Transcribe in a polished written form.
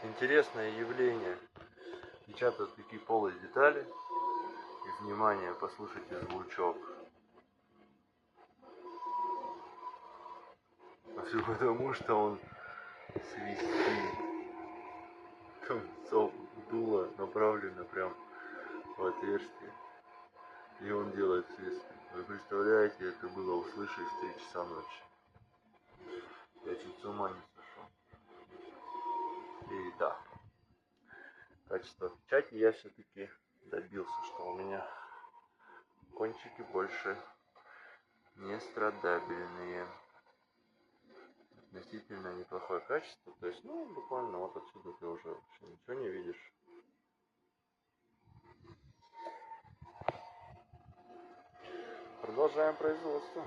Интересное явление. Печатают такие полые детали. И, внимание, послушайте звучок. А все потому, что он свистит. Концом дула направлено прям в отверстие. И он делает свист. Вы представляете, это было услышать в 3 часа ночи. Я чуть с ума не сошел. И да, качество печати я все-таки добился, что у меня кончики больше не страдабельные. Относительно неплохое качество. То есть, ну, буквально вот отсюда ты уже вообще ничего не видишь. Продолжаем производство.